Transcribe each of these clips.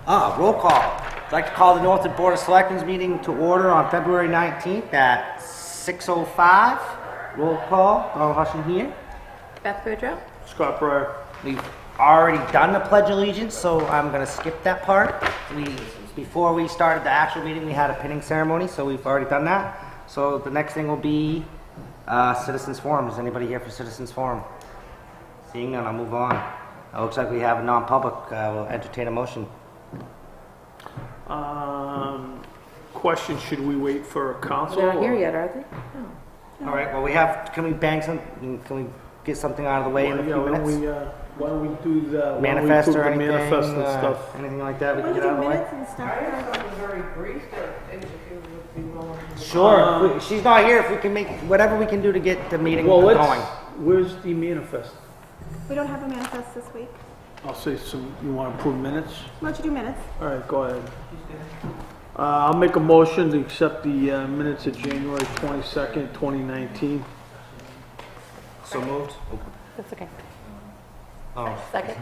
Roll call. I'd like to call the Northwood Board of Selectmen meeting to order on February 19th at 6:05. Roll call. All Hushin here. Beth Boudreau. Scott Breyer. We've already done the Pledge of Allegiance, so I'm going to skip that part. Before we started the actual meeting, we had a pinning ceremony, so we've already done that. So the next thing will be Citizens Forum. Is anybody here for Citizens Forum? Seeing none, I'll move on. It looks like we have a non-public. We'll entertain a motion. Question, should we wait for council? They're not here yet, are they? No. All right, well, can we bang some, can we get something out of the way in a few minutes? Why don't we do the Manifest or anything? manifest and stuff? Anything like that we When can you get out do of the way? minutes and stuff, Very brief, if you would be willing to. Sure, she's not here, if we can make, whatever we can do to get the meeting Well, going. where's the manifest? we don't have a manifest this week. I'll say some, you want to approve minutes? Why don't you do minutes? All right, go ahead. I'll make a motion to accept the minutes of January 22nd, 2019. So moved? That's okay. Oh, Second.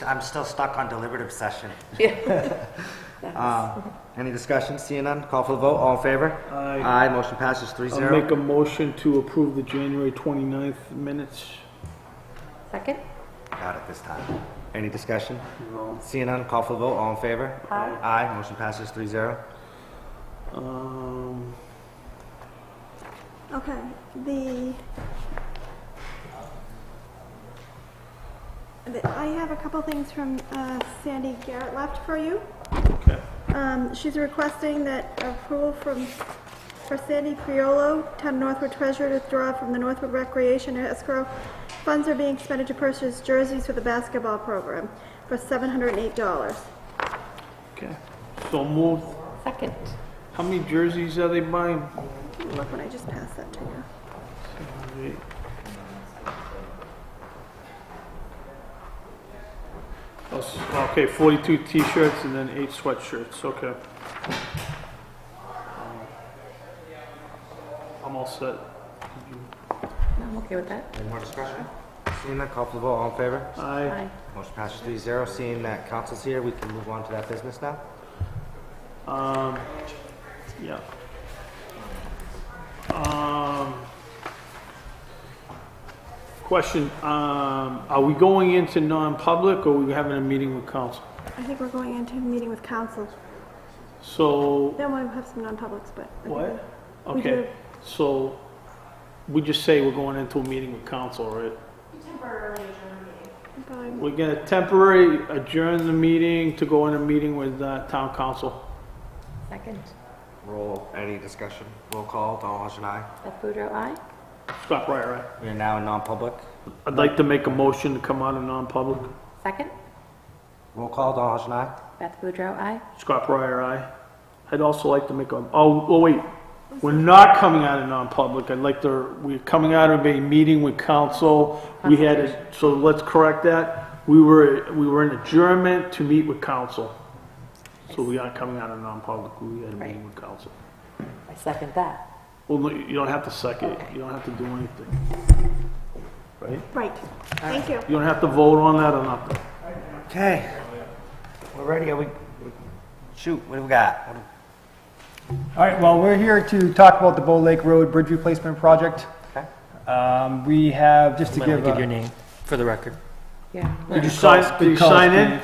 I'm still stuck on deliberative session. Yeah. Any discussion? Seeing none, call for the vote, all in favor? Aye. Aye, motion passes 3-0. I'll make a motion to approve the January 29th minutes. Second. Got it this time. Any discussion? No. Seeing none, call for the vote, all in favor? Aye. Aye, motion passes 3-0. Okay, I have a couple things from Sandy Garrett left for you. Okay. She's requesting that approval for Sandy Priolo, Town of Northwood Treasurer, to withdraw from the Northwood Recreation Escrow. Funds are being expended to purchase jerseys for the basketball program for $708. Okay. So moved. Second. How many jerseys are they buying? Look when I just passed that to you. 8. Okay, 42 t-shirts and then 8 sweatshirts. Okay. I'm all set. I'm okay with that. Any more discussion? Seeing none, call for the vote, all in favor? Aye. Motion passes 3-0. Seeing that council's here, we can move on to that business now. Yeah. Question, are we going into non-public or are we having a meeting with council? I think we're going into a meeting with council. So, Then we'll have some non-publics, but. I think what? We do. Okay, so we just say we're going into a meeting with council, right? Fine. We're gonna temporarily adjourn the meeting to go in a meeting with town council. Second. Any discussion? Roll call, Donald Hutchin, aye. Beth Boudreau, aye. Scott Breyer, right? We are now in non-public. I'd like to make a motion to come out of non-public. Second. Roll call, Donald Hutchin, aye. Beth Boudreau, aye. Scott Breyer, aye. I'd also like to make a, oh wait, we're not coming out of non-public. We're coming out of a meeting with council. We had, so let's correct that. We were in adjournment to meet with council. So we aren't coming out of non-public. We had a meeting with council. I second that. Well, no, you don't have to second it. You don't have to do anything. Right? Right, thank you. You don't have to vote on that or nothing. Okay. We're ready. Shoot, what do we got? All right, well, we're here to talk about the Bow Lake Road Bridge Replacement Project. Okay. We have, just to Might give want to give your name for the record. Yeah. Did you sign in?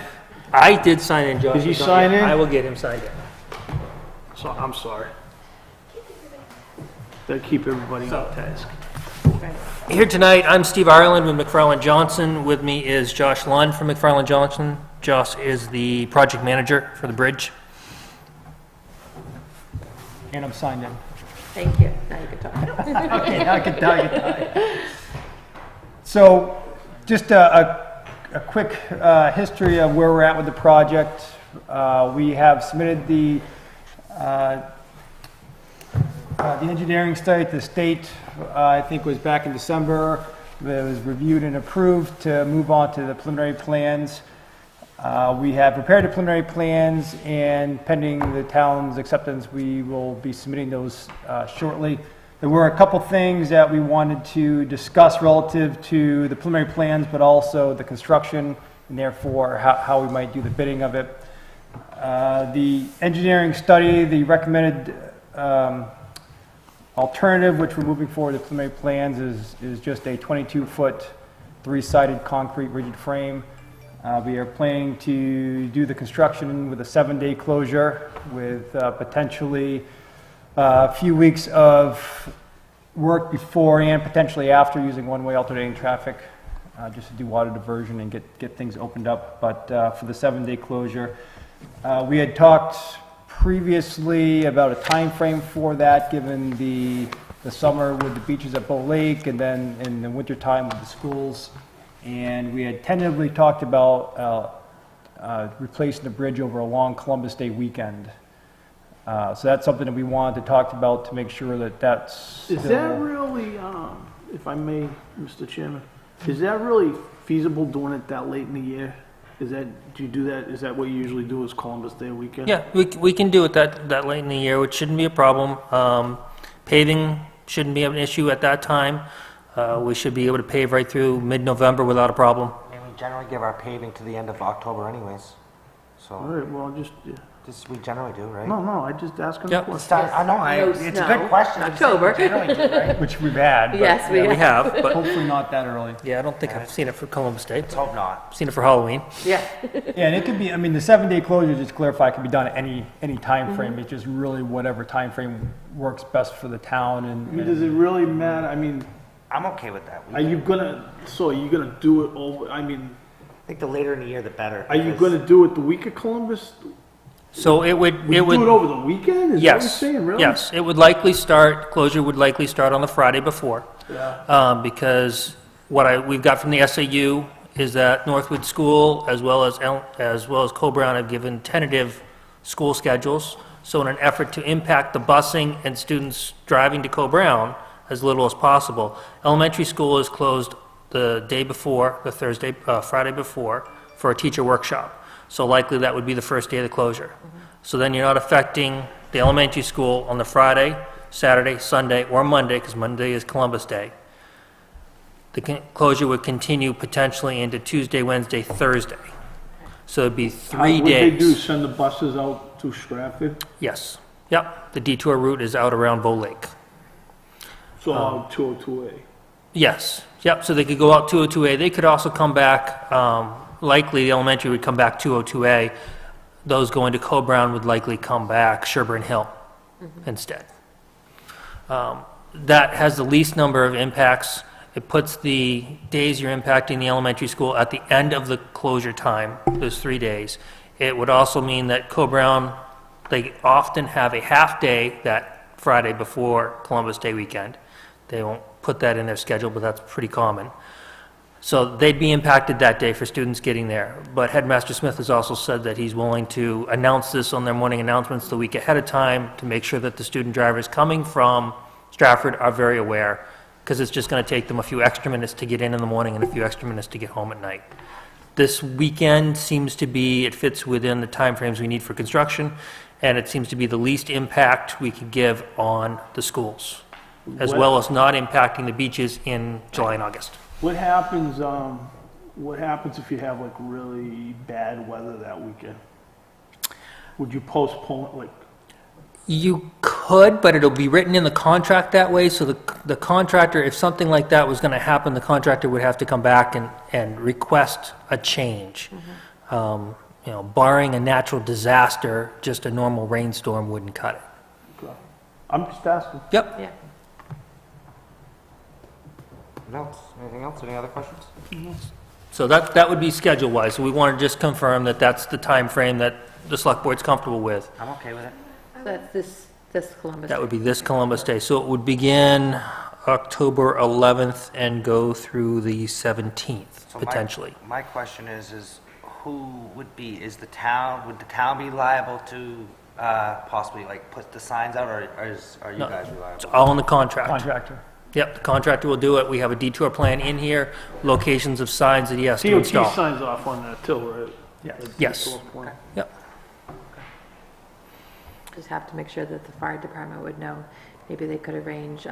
I did sign in, Josh. Did you Don't- sign in? I will get him signed in. So, I'm sorry. They keep everybody on task. Here tonight, I'm Steve Ireland with McFarland Johnson. With me is Josh Lund from McFarland Johnson. Josh is the project manager for the bridge. And I'm signed in. Thank you. Now you can talk. Okay, now I can tell you. So, just a quick history of where we're at with the project. We have submitted the engineering study to the state, I think was back in December. It was reviewed and approved to move on to the preliminary plans. We have prepared the preliminary plans, and pending the town's acceptance, we will be submitting those shortly. There were a couple things that we wanted to discuss relative to the preliminary plans, but also the construction and therefore how we might do the bidding of it. The engineering study, the recommended alternative, which we're moving forward to preliminary plans, is just a 22-foot, three-sided concrete rigid frame. We are planning to do the construction with a 7-day closure with potentially a few weeks of work before and potentially after using one-way alternating traffic just to do water diversion and get things opened up. But for the 7-day closure, we had talked previously about a time frame for that, given the summer with the beaches at Bow Lake and then in the wintertime with the schools. And we had tentatively talked about replacing the bridge over a long Columbus Day weekend. So that's something that we wanted to talk about to make sure that that's Is that really, if I may, Mr. Chairman, is that really feasible doing it that late in the year? Do you do that, is that what you usually do, is Columbus Day weekend? Yeah, we can do it that late in the year, which shouldn't be a problem. Paving shouldn't be an issue at that time. We should be able to pave right through mid-November without a problem. And we generally give our paving to the end of October anyways. All So, right, well, just, yeah. this we generally do, right? No, I just asking a Yep. question. I know, No it's a snow. good question. I'm saying October. we generally do, right? which we've had, but Yes, we We have. have, but hopefully not that early. yeah, I don't think I've seen it for Columbus Day. Let's hope not. I've seen it for Halloween. Yeah. Yeah, and it could be, I mean, the 7-day closure, just to clarify, can be done at any time frame. It's just really whatever time frame works best for the town I mean, does it really matter? I mean, I'm okay with that. are you gonna do it over, I mean, I think the later in the year, the better. are you because gonna do it the week of Columbus? So it would, Would you do it over the weekend? Is that what you're yes, saying, really? yes. It would closure would likely start on the Friday before. Yeah. Because we've got from the SAU is that Northwood School as well as Co-Brown have given tentative school schedules. So in an effort to impact the busing and students driving to Co-Brown as little as possible, elementary school is closed the day before, Friday before, for a teacher workshop. So likely that would be the first day of the closure. So then you're not affecting the elementary school on the Friday, Saturday, Sunday, or Monday, because Monday is Columbus Day. The closure would continue potentially into Tuesday, Wednesday, Thursday. So it'd be 3 What they do, days. send the buses out to Stratford? Yes. Yep. The detour route is out around Bow Lake. So out 202A? Yes. Yep. So they could go out 202A. They could also come back, likely the elementary would come back 202A. Those going to Co-Brown would likely come back Sherburne Hill instead. That has the least number of impacts. It puts the days you're impacting the elementary school at the end of the closure time, those 3 days. It would also mean that Co-Brown, they often have a half day that Friday before Columbus Day weekend. They won't put that in their schedule, but that's pretty common. So they'd be impacted that day for students getting there. But Headmaster Smith has also said that he's willing to announce this on their morning announcements the week ahead of time to make sure that the student drivers coming from Stratford are very aware, because it's just going to take them a few extra minutes to get in the morning and a few extra minutes to get home at night. This weekend seems to be, it fits within the timeframes we need for construction, and it seems to be the least impact we could give on the schools, as well as not impacting the beaches in July and August. What happens if you have like really bad weather that weekend? Would you postpone, like, You could, but it'll be written in the contract that way, so the contractor, if something like that was going to happen, the contractor would have to come back and request a change. Barring a natural disaster, just a normal rainstorm wouldn't cut it. I'm just asking. Yep. Yeah. Anything else? Any other questions? So that would be schedule-wise, so we want to just confirm that that's the time frame that the select board's comfortable with. I'm okay with it. So that's this Columbus. That would be this Columbus Day, so it would begin October 11th and go through the 17th, So potentially. My question is who would be, would the town be liable to possibly like put the signs out, or are you No. guys It's reliable? all in the contract. Contractor. Yep, the contractor will do it. We have a detour plan in here, locations of signs that he has to DOT install. signs off on that too, right? Yes. Yes. Yep. Just have to make sure that the fire department would know. Maybe they could arrange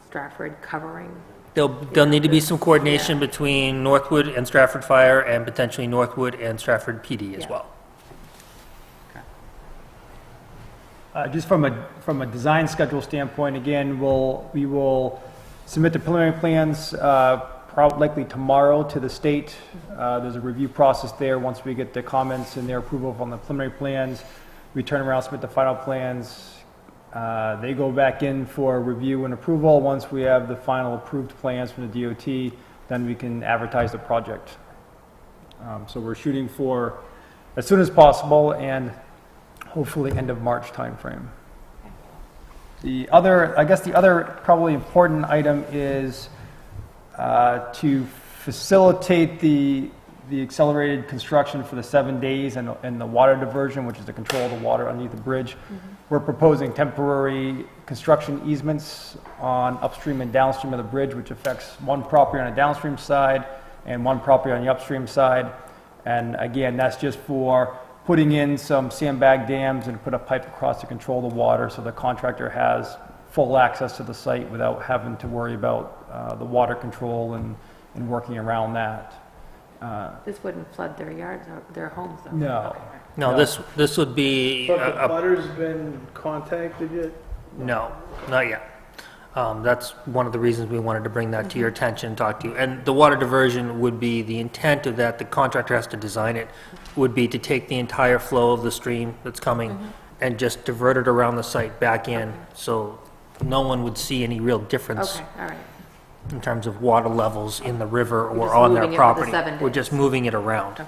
Stratford covering There'll need to be some coordination between Northwood and Stratford Fire and potentially Northwood and Stratford PD as Yeah. well. Just from a design schedule standpoint, again, we will submit the preliminary plans likely tomorrow to the state. There's a review process there. Once we get the comments and their approval on the preliminary plans, we turn around, submit the final plans. They go back in for review and approval. Once we have the final approved plans from the DOT, then we can advertise the project. So we're shooting for as soon as possible and hopefully end of March timeframe. I guess the other probably important item is to facilitate the accelerated construction for the 7 days and the water diversion, which is the control of the water underneath the bridge. We're proposing temporary construction easements on upstream and downstream of the bridge, which affects one property on the downstream side and one property on the upstream side. And again, that's just for putting in some sandbag dams and put a pipe across to control the water so the contractor has full access to the site without having to worry about the water control and working around that. This wouldn't flood their yards or their homes, though? No. Okay. No, this would be, But the butters been contacted yet? no, not yet. That's one of the reasons we wanted to bring that to your attention, talk to you. And the water diversion would be, the intent of that, the contractor has to design it, would be to take the entire flow of the stream that's coming and just divert it around the site back in, so no one would see any real difference Okay, all right. in terms of water levels in the river We're or just on moving their it for the property. 7 We're days. just moving it around. Okay.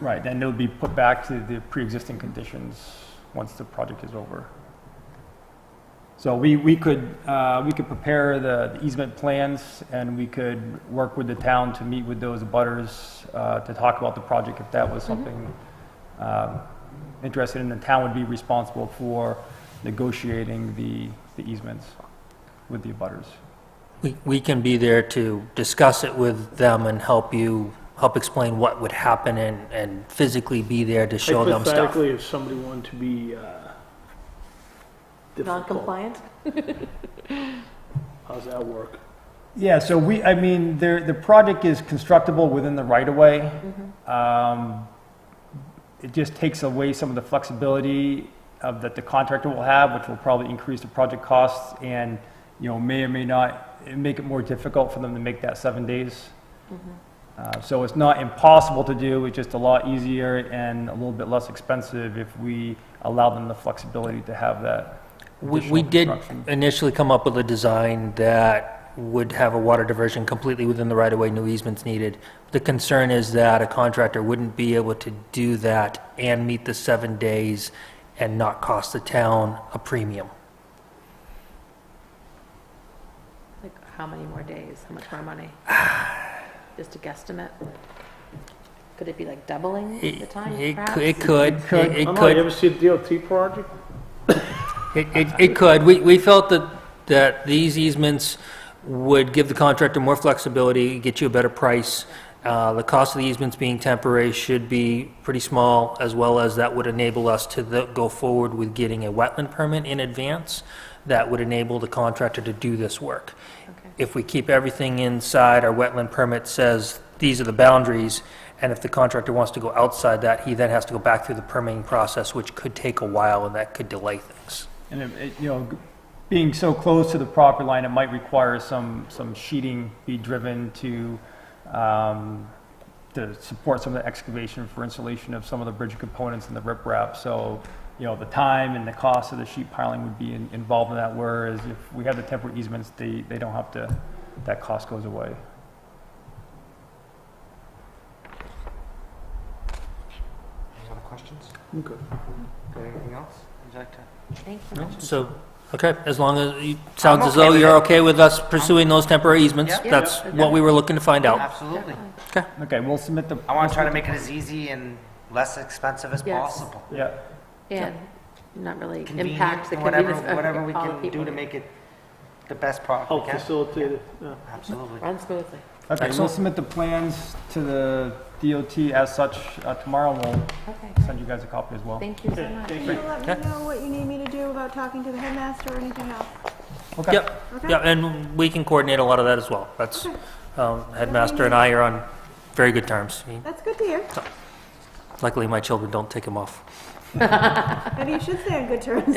Right, then it'll be put back to the pre-existing conditions once the project is over. So we could prepare the easement plans, and we could work with the town to meet with those abutters to talk about the project if that was something interested in. The town would be responsible for negotiating the easements with the abutters. We can be there to discuss it with them and help explain what would happen and physically be there to show them stuff. Hypothetically, if somebody wanted to be difficult, Non-compliant? how's that work? Yeah, so the project is constructible within the right-of-way. It just takes away some of the flexibility that the contractor will have, which will probably increase the project costs and, may or may not make it more difficult for them to make that 7 days. So it's not impossible to do, it's just a lot easier and a little bit less expensive if we allow them the flexibility to have that. We additional did construction. initially come up with a design that would have a water diversion completely within the right-of-way, no easements needed. The concern is that a contractor wouldn't be able to do that and meet the 7 days and not cost the town a premium. Like, how many more days? How much more money? Just a guesstimate? Could it be like doubling the time, perhaps? It could. I don't know, you ever see a DOT project? It could. We felt that these easements would give the contractor more flexibility, get you a better price. The cost of the easements being temporary should be pretty small, as well as that would enable us to go forward with getting a wetland permit in advance that would enable the contractor to do this work. Okay. If we keep everything inside, our wetland permit says these are the boundaries, and if the contractor wants to go outside that, he then has to go back through the permitting process, which could take a while, and that could delay things. And being so close to the property line, it might require some sheeting be driven to support some of the excavation for installation of some of the bridge components and the riprap. So, the time and the cost of the sheet piling would be involved in that, whereas if we have the temporary easements, they don't have to, that cost goes away. Any other questions? Okay. Anything else? Would you like to? Thank you. No? So, okay, as long as, sounds as okay though with you're it. okay with us pursuing those temporary easements, Yeah. that's what we were looking to find out. Absolutely. Okay. Okay, we'll submit the. I want to try to make it as easy and less expensive as Yes. possible. Yeah, And not really Convenient, impact the whatever, convenience whatever of we all can people. do to make it the best product we Help can. facilitate it, yeah. Absolutely. Run smoothly. okay, we'll Excellent. submit the plans to the DOT as such tomorrow, and we'll Okay, send you guys a copy as well. thank you so much. Thank Can you let me know what you need me to do about talking to the headmaster or anything else? Okay. Yep, Okay. yeah, and we can coordinate a lot of that as well. That's, headmaster and I are on very good terms. That's good to hear. Luckily, my children don't take them off. Maybe you should stay on good terms.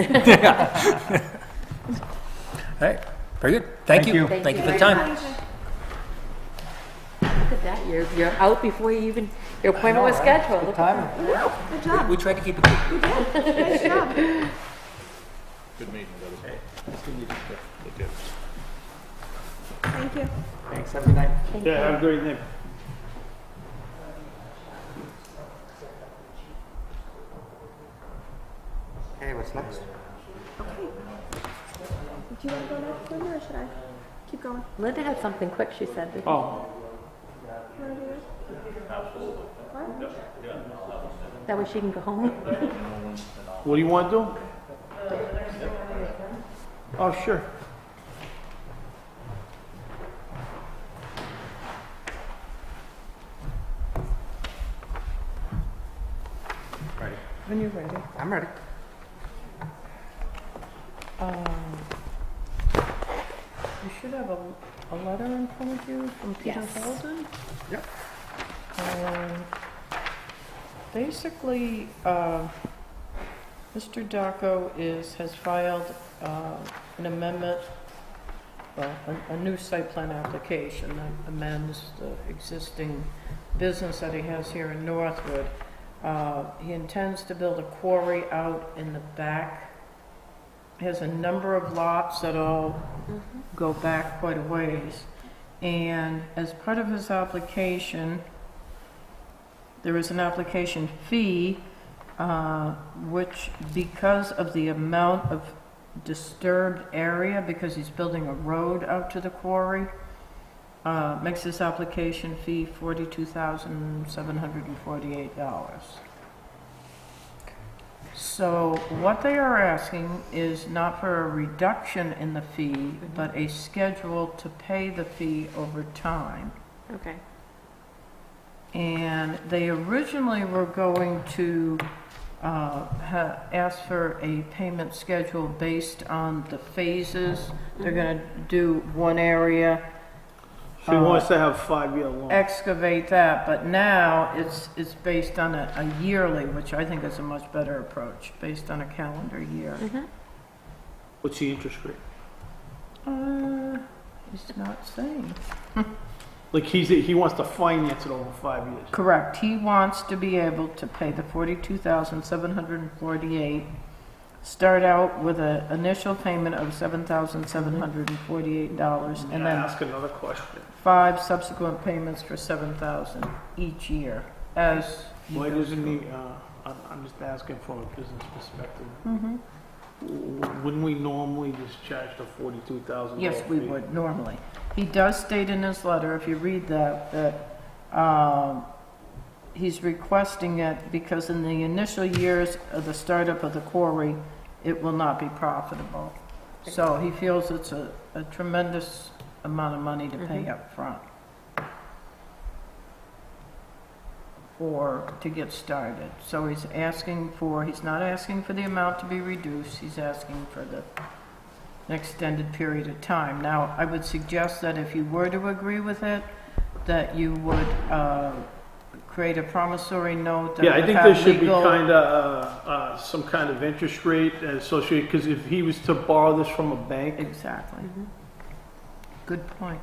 All right, very good. Thank you. Thank Thank you you. for the time. Look at that, you're out before you even, your appointment was scheduled. Good Look at that. timing. Good job. We tried to keep it quick. Nice job. Good meeting, brother. Thank you. Thanks, have a good night. Yeah, have a great night. Okay, what's next? Okay. Do you want to go next, Linda, or should I keep going? Linda had something quick, she said. Oh, You wanna do it? What? That way she can go home. what do you want to do? Oh, sure. When you're ready. I'm ready. You should have a letter in front of you from Peter Yes. Holden. Yep. Basically, Mr. Darko has filed an amendment, well, a new site plan application that amends the existing business that he has here in Northwood. He intends to build a quarry out in the back. He has a number of lots that all go back quite a ways. And as part of his application, there is an application fee, which, because of the amount of disturbed area, because he's building a road out to the quarry, makes this application fee $42,748. So what they are asking is not for a reduction in the fee, but a schedule to pay the fee over time. Okay. And they originally were going to ask for a payment schedule based on the phases. They're going to do one area, She wants to have 5-year loan. excavate that, but now it's based on a yearly, which I think is a much better approach, based on a calendar year. What's the interest rate? He's not saying. Like he wants to finance it over 5 years. Correct. He wants to be able to pay the $42,748, start out with an initial payment of $7,748, and And then ask another question. 5 subsequent payments for $7,000 each year. As he Why goes doesn't through. he, I'm just asking from a business perspective. Mhm. Wouldn't we normally just charge the $42,000? Yes, we would, normally. He does state in his letter, if you read that he's requesting it because in the initial years of the startup of the quarry, it will not be profitable. So he feels it's a tremendous amount of money to pay up front to get started. So he's not asking for the amount to be reduced, he's asking for an extended period of time. Now, I would suggest that if you were to agree with it, that you would create a promissory note that Yeah, I would think have there should be legal- kind of, some kind of interest rate associated, because if he was to borrow this from a bank, Exactly. Good point.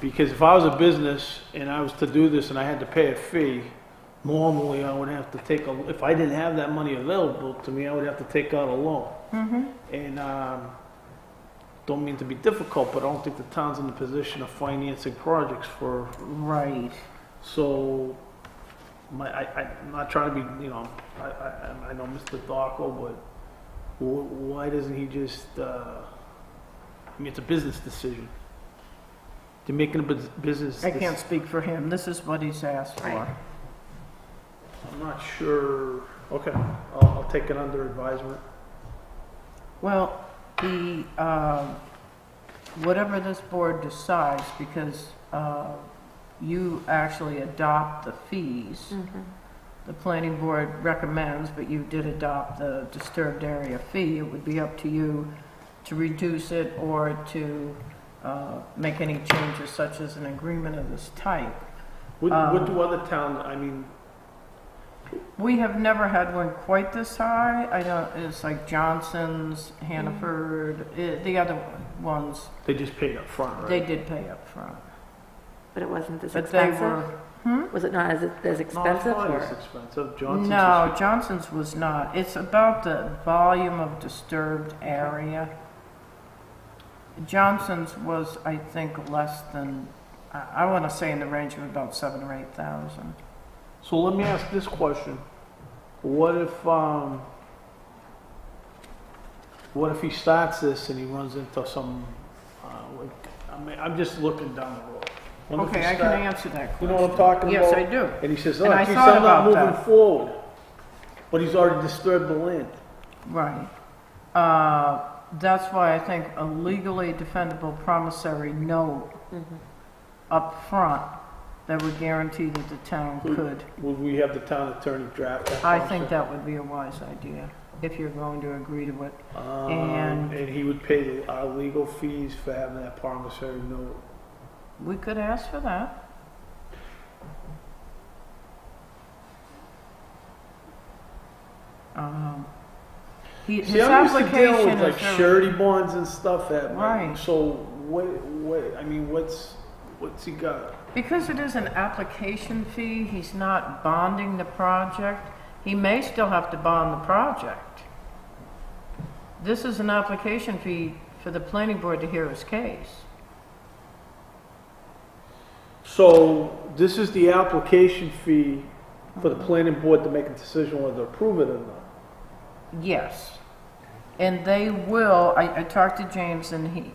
because if I was a business and I was to do this and I had to pay a fee, normally I would have to if I didn't have that money available to me, I would have to take out a loan. And don't mean to be difficult, but I don't think the town's in the position of financing projects for, Right. so I'm not trying to be, I know Mr. Darko, but why doesn't he just, it's a business decision. They're making a business. I can't speak for him. This is what he's asked for. Right. I'm not sure. Okay, I'll take it under advisement. Well, whatever this board decides, because you actually adopt the fees. The planning board recommends, but you did adopt the disturbed area fee. It would be up to you to reduce it or to make any changes such as an agreement of this type. What do other towns, I mean, We have never had one quite this high. I know it's like Johnson's, Hannaford, the other ones, they just paid up front, right? they did pay up front. But it wasn't as But they expensive? were, Was it not as expensive? Not or- as expensive, Johnson's. no, Johnson's was not. It's about the volume of disturbed area. Johnson's was, I think, less than, I want to say in the range of about 7,000 or 8,000. So let me ask this question. What if he starts this and he runs into some, I mean, I'm just looking down the road. What if he Okay, I can start- answer that You question. know what I'm talking Yes, about? I do. And he says, And oh, I geez, thought I'm not about moving that. forward. But he's already disturbed the land. Right. That's why I think a legally defendable promissory note up front that would guarantee that the town could. Would we have the town attorney draft that? I think that would be a wise idea, if you're going to agree to it. And he would pay our legal fees for having that promissory note. We could ask for that. His See, I'm used to dealing application with is like very- surety bonds and stuff at, Right. so what, I mean, what's he got? Because it is an application fee, he's not bonding the project. He may still have to bond the project. This is an application fee for the planning board to hear his case. So this is the application fee for the planning board to make a decision whether to approve it or not. Yes. And they will, I talked to James and he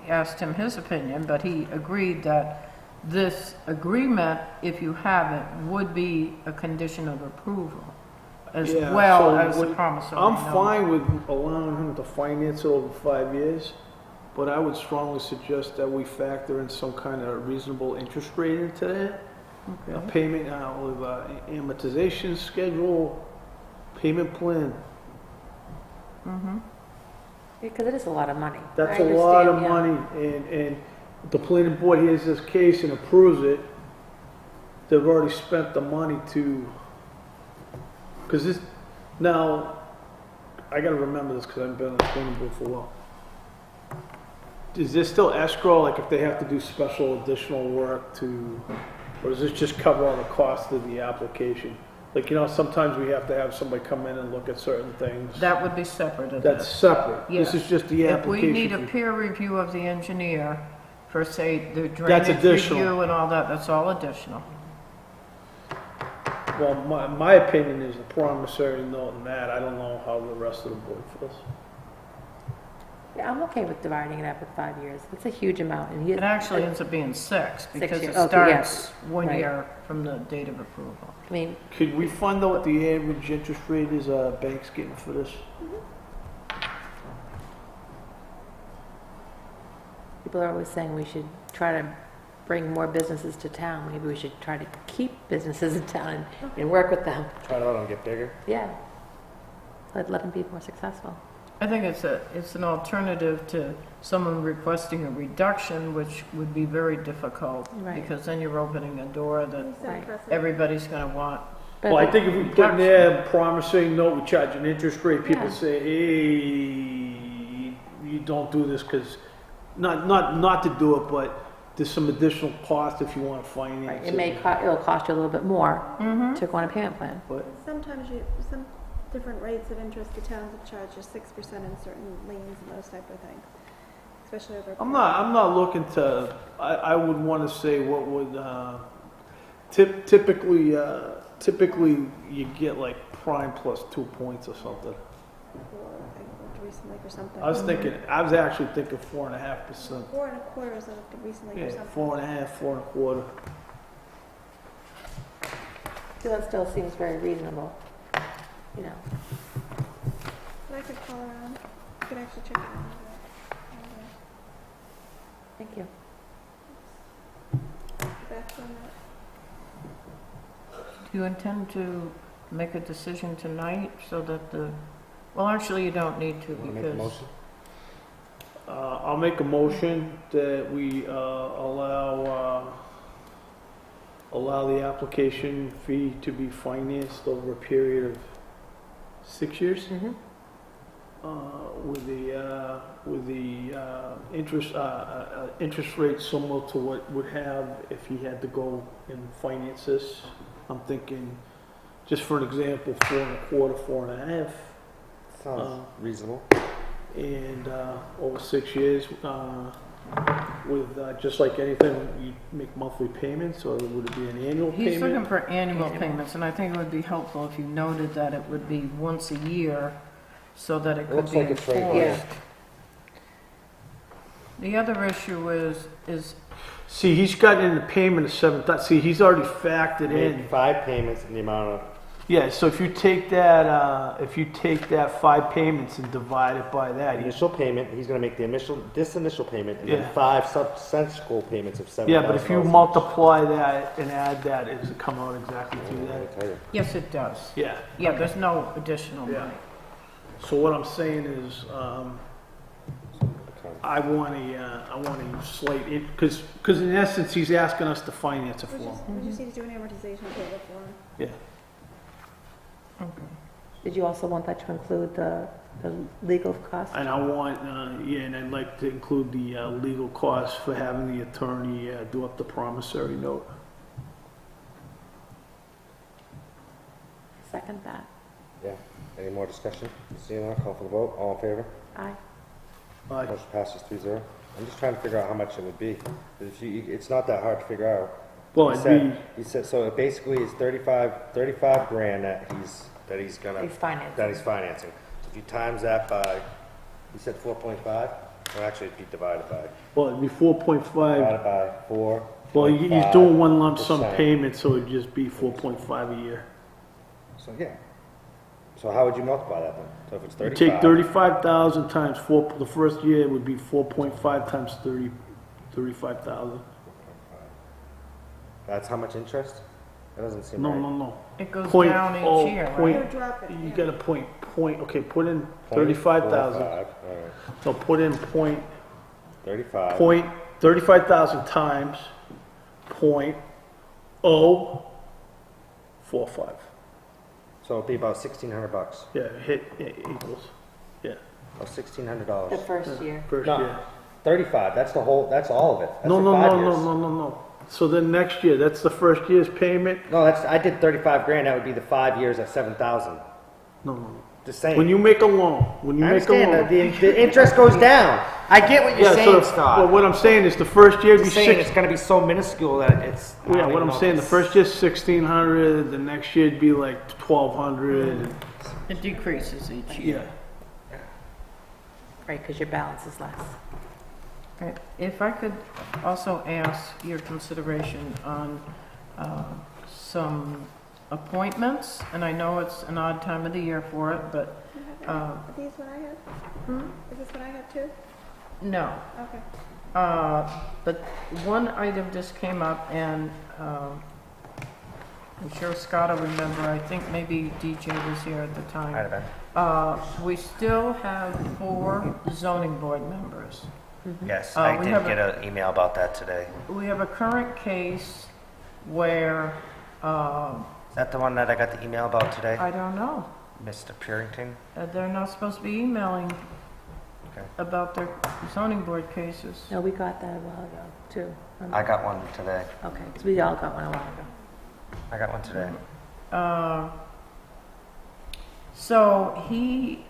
asked him his opinion, but he agreed that this agreement, if you have it, would be a condition of approval, as Yeah, well so as the what- promissory I'm note. fine with allowing him to finance it over 5 years, but I would strongly suggest that we factor in some kind of reasonable interest rate into that. A Okay. payment, with amortization schedule, payment plan. Because it is a lot of money. That's I a lot of understand, yeah. money, and the planning board hears this case and approves it, they've already spent the money to, because this, now, I gotta remember this because I've been on the planning board for a while. Is there still escrow, like if they have to do special additional work to, or does this just cover all the cost of the application? Like, sometimes we have to have somebody come in and look at certain things. That would be separate of That's this. separate. This Yes. is just the If we application. need a fee. peer review of the engineer for, say, the That's drainage additional. review and all that, that's all additional. Well, my opinion is the promissory note and that, I don't know how the rest of the board feels. Yeah, I'm okay with dividing it up with 5 years. It's a huge amount, and he It actually ends up being 6 because it years. Okay, yes. starts 1 Right. year from the date of approval. I mean, Could we find out what the average interest rate is, banks getting for this? people are always saying we should try to bring more businesses to town. Maybe we should try to keep businesses in town and work with them. Try to let them get bigger. Yeah. Let them be more successful. I think it's an alternative to someone requesting a reduction, which would be very difficult. Right. Because then you're opening a door that Right. everybody's gonna want. But Well, I think if we put in there promissory note, we charge an interest rate, people Yeah. say, hey, you don't do this because, not to do it, but there's some additional cost if you want to finance right, it. it'll cost you a little bit more to go on a payment plan. But Sometimes some different rates of interest, the towns will charge you 6% in certain liens and those type of things, especially over. I'm not looking to, I would want to say what would, typically you get like prime plus 2 points or something. I looked recently for something. I was actually thinking 4.5%. 4 1/4 is recently for Yeah, something. 4.5, 4.25. So that still seems very reasonable, you know. But I could call around. I could actually check it out. Thank you. Get back to you on that. Do you intend to make a decision tonight so that well, actually, you don't need to Want to make a because motion? I'll make a motion that we allow the application fee to be financed over a period of 6 years. Mhm. With the interest rate similar to what would have if he had to go and finance this. I'm thinking, just for an example, 4.25, 4.5. Sounds reasonable. And over 6 years, with just like anything, you make monthly payments, or would it be an annual payment? He's looking for annual payments, and I think it would be helpful if you noted that it would be once a year, so that it could Looks be like it's right enforced. here. The other issue is See, he's got in the payment of 7,000. See, he's already factored in. 5 payments in the amount of, Yeah, so if you take that 5 payments and divide it by that, initial payment, he's gonna make this initial payment, and Yeah. then 5 subsequent payments of $7,000. yeah, but if you multiply that and add that, does it come out exactly to Let me that? tell you. yes, it does. Yeah. Yeah, there's no additional Yeah. money. So what I'm saying is, I want a slight, because in essence, he's asking us to finance it for him. We just need to do an amortization table for him. Yeah. Okay. Did you also want that to include the legal cost? And I want, and I'd like to include the legal costs for having the attorney do up the promissory note. Second that. Yeah, any more discussion? Seeing none, call for the vote, all in favor? Aye. Motion passes 3-0. I'm just trying to figure out how much it would be. It's not that hard to figure out. Well, He said, so it basically is 35 grand that he's financing. So if you times that by, he said 4.5, well, actually it'd be divided by, well, it'd be 4.5. divided by 4. Well, he's doing one lump sum payment, so it'd just be 4.5 a year. So, yeah. So how would you multiply that then? So if it's You 35. take 35,000 times 4, the first year would be 4.5 times 35,000. That's how much interest? That doesn't seem No, right. no. It goes Point, down each oh, year, point, right? Drop it. you got a point, okay, put in 35,000. 0.45, all right. So put in 35. 35,000 times .045. So it'd be about $1,600. Yeah, equals, yeah, About $1,600. The first year. first No. year. 35, that's all of it. That's No, for no, 5 no, years. no. So then next year, that's the first year's payment? No, I did 35 grand, that would be the 5 years at 7,000. No. Just saying. When you make a loan, I understand that the interest goes down. I get what you're saying, well, Scott. what I'm saying is the first year would be Just saying it's six. gonna be so minuscule that it's. I don't Yeah, what even I'm know saying, if the it's- first year's 1,600, the next year'd be like 1,200. It decreases each year. Yeah. Right, because your balance is less. Right. If I could also ask your consideration on some appointments, and I know it's an odd time of the year for it, but Are these what I have? Is this what I have too? no. Okay. But one item just came up, and I'm sure Scott will remember, I think maybe DJ was here at the time. Might have been. We still have 4 zoning board members. Yes, I did get an email about that today. We have a current case where, Is that the one that I got the email about today? I don't know, Mr. Purington? they're not supposed to be emailing Okay. about their zoning board cases. No, we got that a while ago, too. I got one today. Okay, because we all got one a while ago. I got one today. So he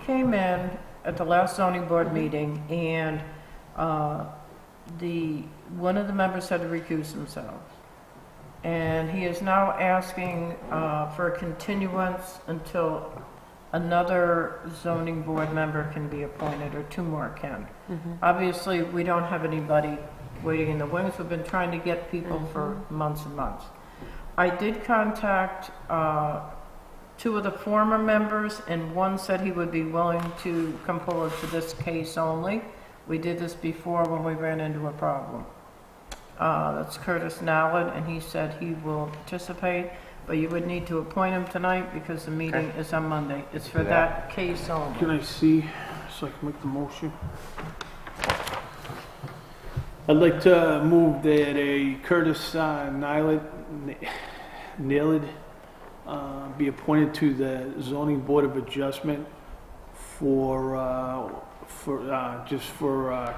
came in at the last zoning board meeting, and one of the members had to recuse himself. And he is now asking for a continuance until another zoning board member can be appointed, or 2 more can. Obviously, we don't have anybody waiting in the wings. We've been trying to get people for months and months. I did contact 2 of the former members, and one said he would be willing to come forward for this case only. We did this before when we ran into a problem. That's Curtis Nallard, and he said he will participate, but you would need to appoint him tonight because the meeting is on Monday. It's for that case only. Can I see so I can make the motion. I'd like to move that a Curtis Nylid be appointed to the Zoning Board of Adjustment for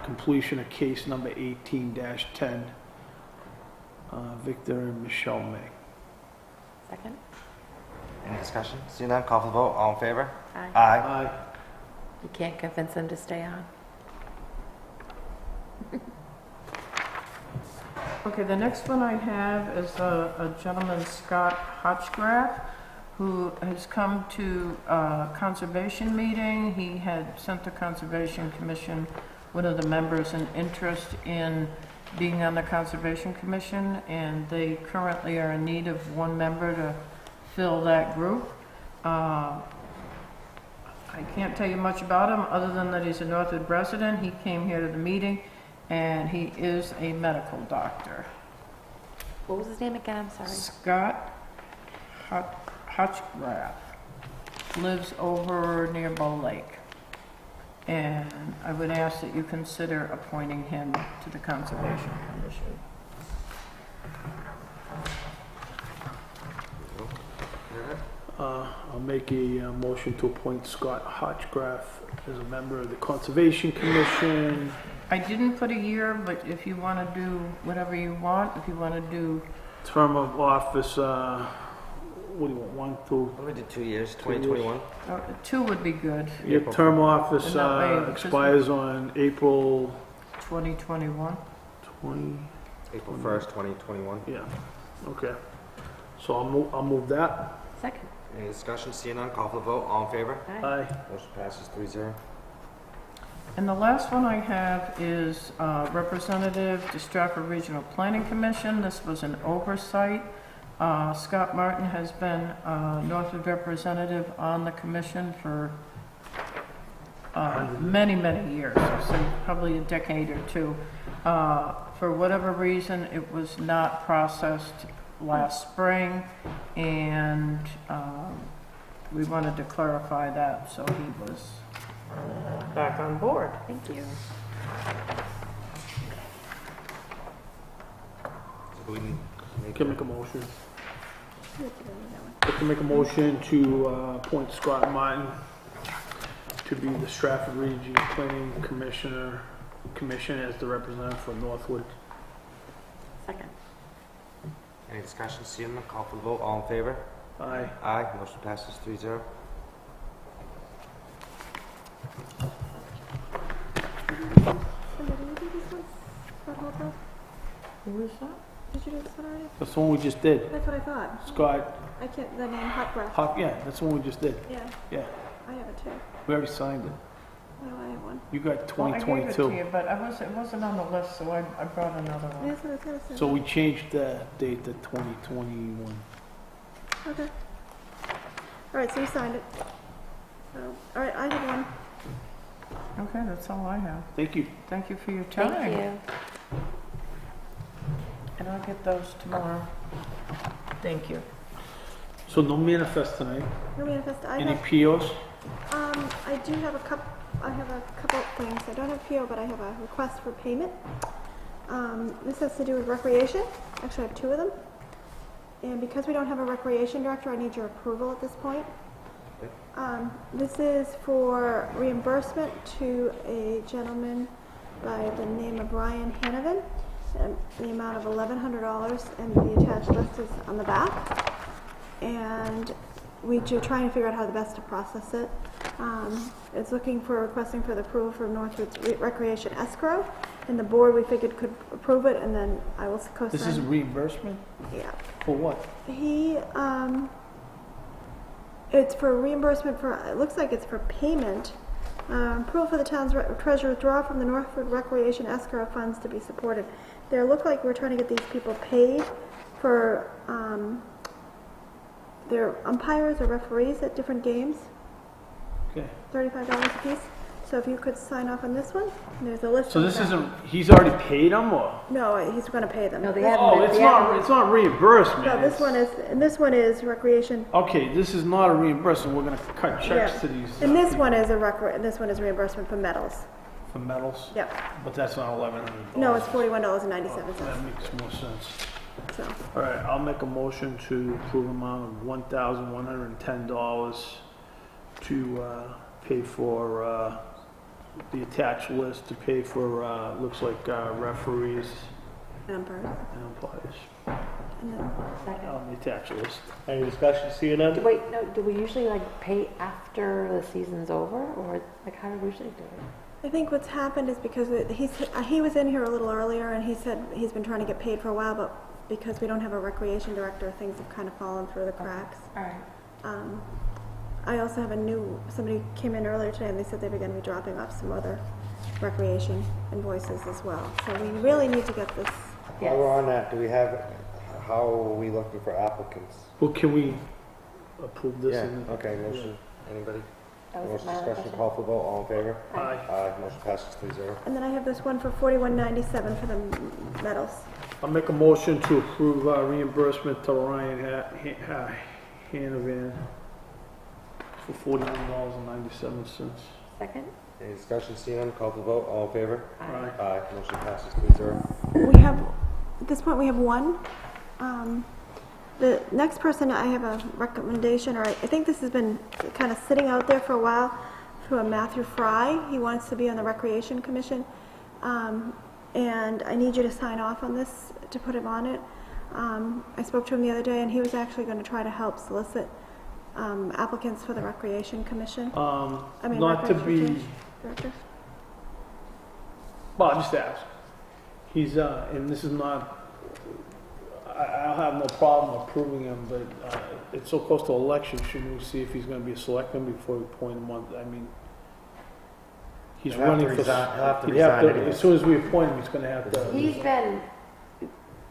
completion of case number 18-10. Victor and Michelle May. Second? Any discussion? Seeing none, call for the vote. All in favor? Aye. Aye. Aye. You can't convince them to stay on. Okay, the next one I have is a gentleman, Scott Hotchgraff, who has come to a conservation meeting. He had sent the Conservation Commission, one of the members, an interest in being on the Conservation Commission, and they currently are in need of one member to fill that group. I can't tell you much about him, other than that he's a Northwood resident. He came here to the meeting, and he is a medical doctor. What was his name again? I'm sorry. Scott Hotchgraff lives over near Bow Lake. And I would ask that you consider appointing him to the Conservation Commission. I'll make a motion to appoint Scott Hotchgraff as a member of the Conservation Commission. I didn't put a year, but if you want to do whatever you want, if you want to do, Term of office, what do you want, 1 through? We did 2 years, 2021. 2 would be good, Yeah, term of office And that way it's just- expires on April 2021. 20, April 1st, 2021. yeah, okay. So I'll move that. Second? Any discussion? Seeing none, call for the vote. All in favor? Aye. Aye. Motion passes 3-0. And the last one I have is representative to Stratford Regional Planning Commission. This was an oversight. Scott Martin has been Northwood representative on the commission for many, many years, so probably a decade or two. For whatever reason, it was not processed last spring, and we wanted to clarify that, so he was back on board. Thank you. So do we need to make Can make a motion. I can make a motion to appoint Scott Martin to be the Stratford Region Planning Commission as the representative for Northwood. Second? Any discussion? Seeing none, call for the vote. All in favor? Aye. Aye. Motion passes 3-0. Cindy, did you do this one? Scott Hotchgraff? Who is that? Did you do this one already? That's the one we just did. That's what I thought. Scott, I can't, the name Hotchgraff. yeah, that's the one we just did. Yeah, Yeah, I have it too. we already signed it. No, I have one. You got Well, I gave it to 2022. you, but it wasn't on the list, so I brought another one. That's what I was gonna say. So we changed the date to 2021. Okay. All right, so you signed it. So, all right, I have one. Okay, that's all I have. Thank you. Thank you for your time. Thank you. And I'll get those tomorrow. Thank you. So no manifest tonight. No manifest. I Any have, POs? I do have a couple, I have a couple of things. I don't have PO, but I have a request for payment. This has to do with recreation. Actually, I have 2 of them. And because we don't have a recreation director, I need your approval at this point. This is for reimbursement to a gentleman by the name of Ryan Hanovan, and the amount of $1,100, and the attached list is on the back. And we're trying to figure out how the best to process it. It's requesting for the approval for Northwood's recreation escrow, and the board, we figured, could approve it, and then I will co-sign. This is reimbursement? Yeah. For what? It's for reimbursement for, it looks like it's for payment. Approval for the town's treasurer withdraw from the Northwood Recreation escrow funds to be supported. They look like we're trying to get these people paid for their umpires or referees at different games, Okay. $35 a piece. So if you could sign off on this one, there's a list. So of this them. isn't, he's already paid them, or? No, he's gonna pay them. No, they This- haven't. Oh, it's not reimbursement. No, this one is, and this one is recreation. Okay, this is not a reimbursement, we're gonna cut checks Yeah. to these. And this one is this one is reimbursement for metals. For metals? Yep. But that's not $1,100. No, it's $41.97. That makes more sense. So, All right, I'll make a motion to approve an amount of $1,110 to pay for the attached list, to pay for, looks like referees umpires. and umpires And then Second. on the attached list. Any discussion, seeing none? Wait, no, do we usually like pay after the season's over, or like how do we usually do it? I think what's happened is because he was in here a little earlier and he said he's been trying to get paid for a while, but because we don't have a recreation director, things have kind of fallen through the cracks. All right. I also have somebody came in earlier today and they said they were going to be dropping off some other recreation invoices as well. So we really need to get this. While we're on that, how are we looking for applicants? Well, can we approve this? Yeah, and- okay, motion, anybody? That was Motion, my other discussion, question. call for vote, all in favor? Aye. Aye, motion passes 3-0. And then I have this one for $41.97 for the metals. I'll make a motion to approve reimbursement to Ryan Hanovan for $41.97. Second? Any discussion, seeing none, call for vote, all in favor? Aye. Aye, motion passes 3-0. We have, at this point, we have one. The next person, I have a recommendation, or I think this has been kind of sitting out there for a while, for Matthew Fry. He wants to be on the Recreation Commission. And I need you to sign off on this to put him on it. I spoke to him the other day, and he was actually going to try to help solicit applicants for the Recreation Commission. Not to be, Recreation Director. well, just ask. He's, and this is not, I'll have no problem approving him, but it's so close to election, shouldn't we see if he's gonna be a selectman before we appoint him on, I mean, he's He'll have to running for. resign- he'll have to he'd have resign to- anyway. As soon as we appoint him, he's gonna have to. He's been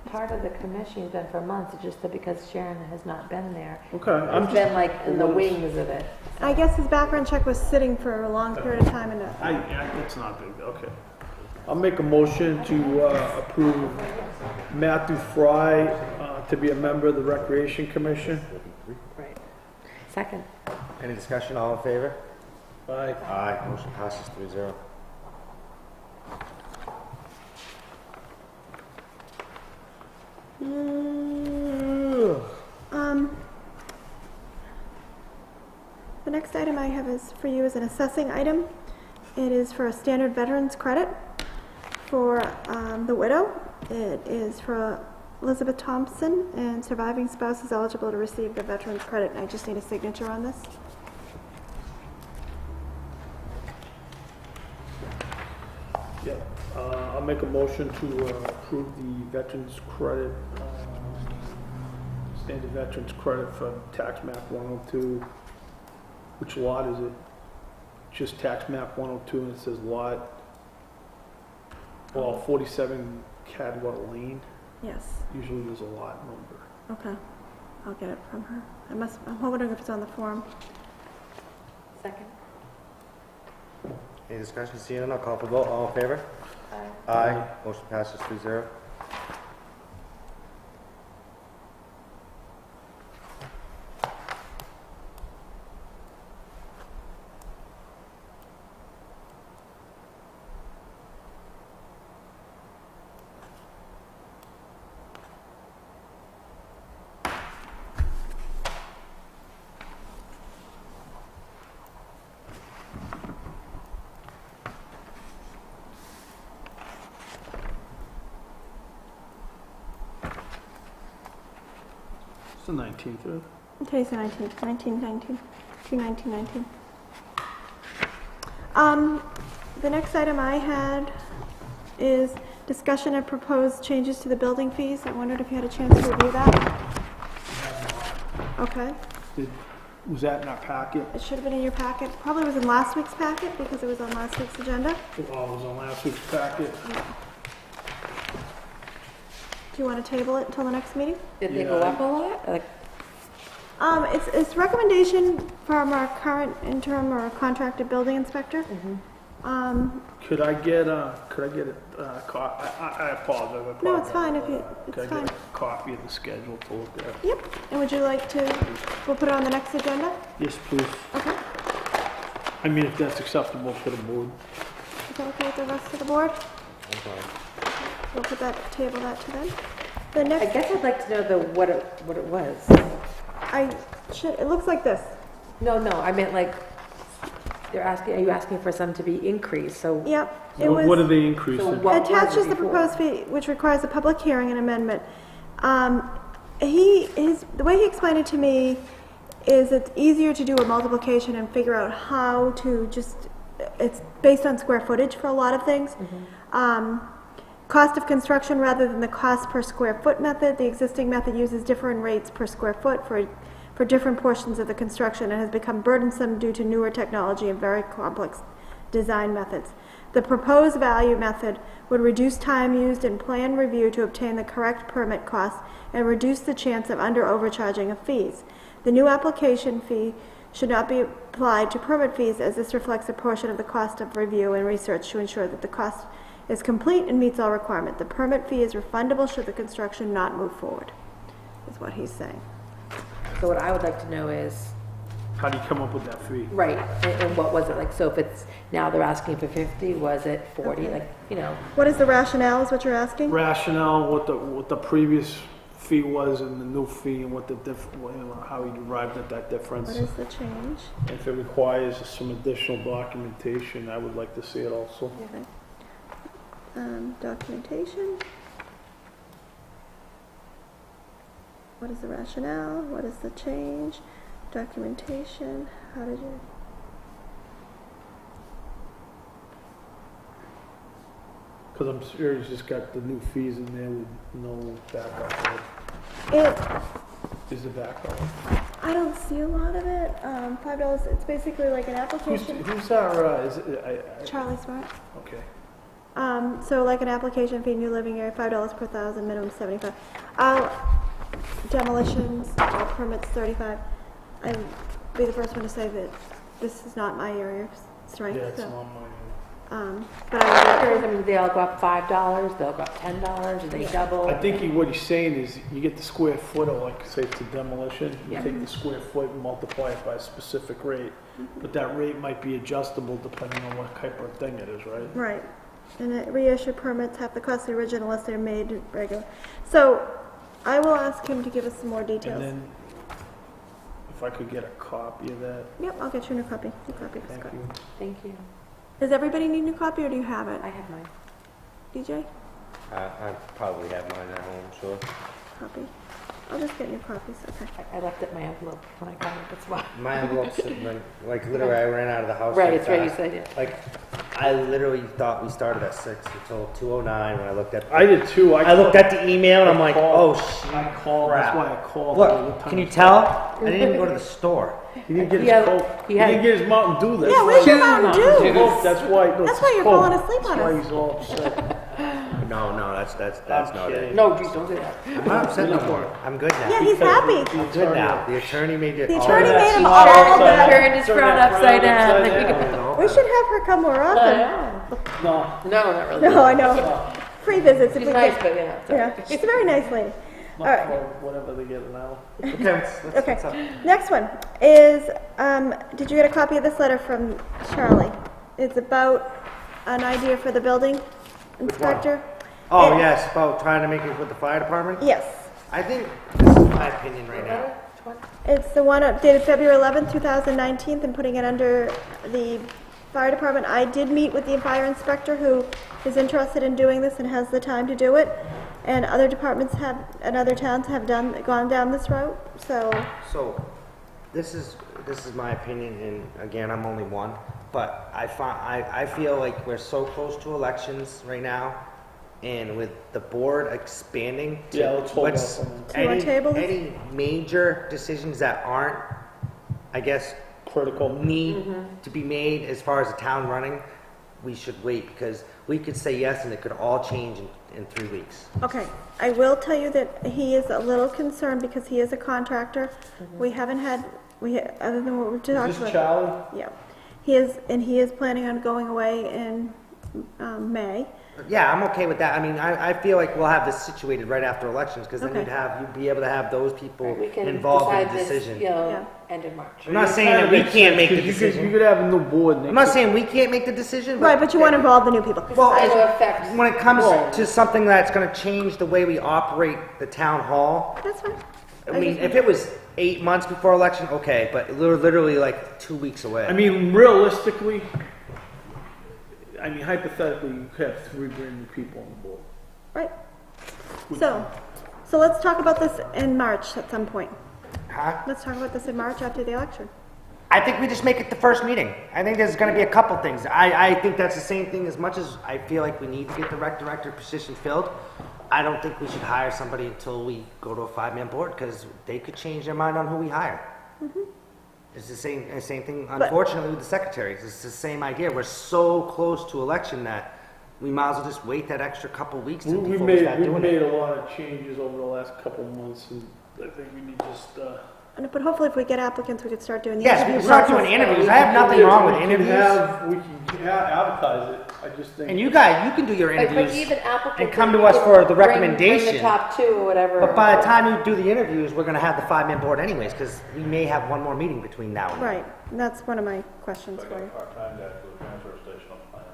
part of the commission, he's been for months, it's just that because Sharon has not been there. Okay, I'm It's just, been like in the wings of it. I guess his background check was sitting for a long period of time, and it's not big, okay. I'll make a motion to approve Matthew Fry to be a member of the Recreation Commission. Right. Second? Any discussion, all in favor? Aye. Aye, motion passes 3-0. The next item I have is for you is an assessing item. It is for a standard veterans credit for the widow. It is for Elizabeth Thompson, and surviving spouse is eligible to receive the veterans credit. And I just need a signature on this. Yep. I'll make a motion to approve the veterans credit, standard veterans credit for tax map 102. Which lot is it? Just tax map 102 and it says lot, well, 47 Cadwell Lane. Yes. Usually there's a lot number. Okay. I'll get it from her. I'm wondering if it's on the form. Second? Any discussion, seeing none, I'll call for vote, all in favor? Aye. Aye, motion passes 3-0. It's the 19th, right? Today's the 19th, 1919, 2/19/19. The next item I had is discussion of proposed changes to the building fees. I wondered if you had a chance to review that. Okay, Was that in our packet? it should have been in your packet. Probably was in last week's packet because it was on last week's agenda. Oh, it was on last week's packet. Do you want to table it until the next meeting? Did they Yeah, go up a lot? Like, It's recommendation from our current interim or contracted building inspector. Could I get a copy? I apologize. No, it's fine if you, Could it's I fine. get a copy of the schedule to look at? Yep, and would you like to, we'll put it on the next agenda? Yes, please. Okay. I mean, if that's acceptable for the board. Is that okay with the rest of the board? We'll put that, table that to them. The I next, guess I'd like to know what it was. it looks like this. No, I meant like, are you asking for some to be increased, so? Yep, it What are was, they increasing? What was attached it is the before? proposed fee, which requires a public hearing and amendment. The way he explained it to me is it's easier to do a multiplication and figure out how to it's based on square footage for a lot of things. Cost of construction rather than the cost per square foot method. The existing method uses different rates per square foot for different portions of the construction and has become burdensome due to newer technology and very complex design methods. The proposed value method would reduce time used in plan review to obtain the correct permit costs and reduce the chance of overcharging of fees. The new application fee should not be applied to permit fees, as this reflects a portion of the cost of review and research to ensure that the cost is complete and meets all requirements. The permit fee is refundable should the construction not move forward, is what he's saying. So what I would like to know is, How do you come up with that fee? right, and what was it like? So if it's, now they're asking for 50, was it 40, Okay. like, you know? What is the rationale, is what you're asking? Rationale, what the previous fee was and the new fee and what the how he arrived at that difference. What is the change? If it requires some additional documentation, I would like to see it also. Okay. Documentation. What is the rationale? What is the change? Documentation. How did you? Because I'm sure he's just got the new fees in there with no backup. Is the backup? I don't see a lot of it. $5. It's basically like an application. Who's our, is it, Charlie Smart. okay. So like an application fee, new living area, $5 per thousand, minimum 75. Demolitions, all permits 35. I'd be the first one to say that this is not my area of strength. Yeah, it's so, not mine. but I would I mean, they all go up $5, they'll go up $10, or they double? I think what he's saying is you get the square foot of, like, say it's a demolition, you Yeah. take the square foot and multiply it by a specific rate. But that rate might be adjustable depending on what type of thing it is, right? Right. And the reissue permits have the cost of the original unless they're made regular. So I will ask him to give us some more And details. then, if I could get a copy of that, Yep, I'll get you a new copy. New copy. thank Scott. you. Thank you. Does everybody need a new copy or do you have it? I have mine. DJ? I probably have mine at home, sure. Copy. I'll just get new copies. Okay. I left it in my envelope when I got it, that's why. My envelopes have been, like, literally, I ran out of the house. Right, so it's right, you fast. said it. Like, I literally thought we started at 6 until 2:09 when I looked at. I did too. I looked at the email and I'm like, oh I called, that's crap. why I called. Look, can you tell? I didn't even go to the store. He didn't get his Yeah, Coke. he He had- didn't get his Mountain Dew. That's Yeah, why where's your he's- Mountain Dew? Coke, that's why. No, That's it's why you're Coke. falling asleep on That's why us. he's all upset. No, that's I'm not it. kidding. No, geez, don't say that. I'm not upset no more. I'm good now. Yeah, he's happy. I'm good now. The attorney made it The all attorney right. made him Turn all that that. Turned his frown upside down. We should have her come more often. No. No, not really. No, I know. Free visits if She's we nice, could. but yeah. Yeah, she's a very nice lady. Not All right. for whatever they get now. Okay, Okay. what's up? Next one is, did you get a copy of this letter from Charlie? It's about an idea for the building inspector. Oh, It- yes, about trying to make it with the fire department? Yes. I think this is my opinion right now. It's the one dated February 11th, 2019, and putting it under the fire department. I did meet with the fire inspector who is interested in doing this and has the time to do it. And other departments have, and other towns have gone down this route, so. So, this is my opinion, and again, I'm only one, but I feel like we're so close to elections right now, and with the board expanding to Yeah, let's hold what's off on Do you want to table this? any major decisions that aren't, I guess, Critical. need to be made as far as the town running, we should wait, because we could say yes and it could all change in 3 weeks. Okay, I will tell you that he is a little concerned because he is a contractor. We haven't had, other than what we've talked Is about. this Charlie? Yeah. He is planning on going away in May. Yeah, I'm okay with that. I mean, I feel like we'll have this situated right after elections, because then Okay. you'd be able to have those people We can involved in decide the this, decision. Yeah. end of March. I'm not saying that we can't make the You decision. could have a new board. I'm not saying we can't make the decision. Right, but you want to involve the new people. Well, It's going to affect. when it comes to something that's gonna change the way we operate the town hall, That's fine. I mean, if it was 8 months before election, okay, but we're literally like 2 weeks away. I mean, realistically, hypothetically, you could have 3 brand new people on the board. Right. So let's talk about this in March at some point. Huh? Let's talk about this in March after the election. I think we just make it the first meeting. I think there's gonna be a couple things. I think that's the same thing. As much as I feel like we need to get the rec director position filled, I don't think we should hire somebody until we go to a 5-man board, because they could change their mind on who we hire. It's the same thing, unfortunately, with the secretaries. It's the same idea. We're so close to election that we might as well just wait that extra couple weeks before we start We've doing made it. a lot of changes over the last couple of months, and I think we need just, But hopefully if we get applicants, we could start doing the Yes, we interview can start process. doing interviews. I have nothing wrong with we can interviews. advertise it, I just think. And you guys, you can do your But interviews. even applicants. and come to you us can for the bring recommendation. the top 2 or whatever. But by the time you do the interviews, we're gonna have the 5-man board anyways, because we may have one more meeting between now and then. Right, and that's one of my questions for you. Part-time guy for the transfer station on plan.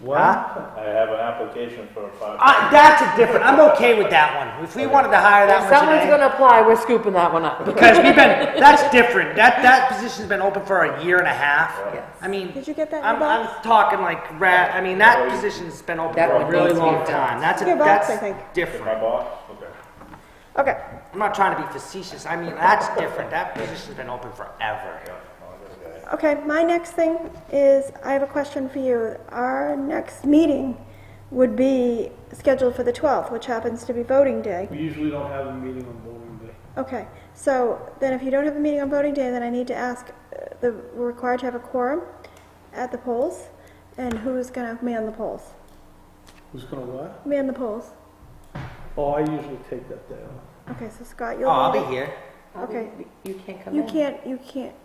Huh? I have an application for a part. That's a different, I'm okay with that one. If we wanted to hire that If one someone's today. going to apply, we're scooping that one up. Because that's different. That position's been open for a year and a half. Yes. I mean, Did you get that in I'm your box? talking like I mean, that position's been open That for a one really needs to be long filled. time. That's Your box, I that's think. My different. boss? Okay. Okay, I'm not trying to be facetious. I mean, that's different. That position's been open forever. okay, my next thing is, I have a question for you. Our next meeting would be scheduled for the 12th, which happens to be voting day. We usually don't have a meeting on voting day. Okay, so then if you don't have a meeting on voting day, then I need to ask, we're required to have a quorum at the polls, and who's gonna man the polls? Who's gonna what? Man the polls. Oh, I usually take that day off. Okay, so Scott, Oh, you'll I'll be be here. Okay. You can't come You in. can't, What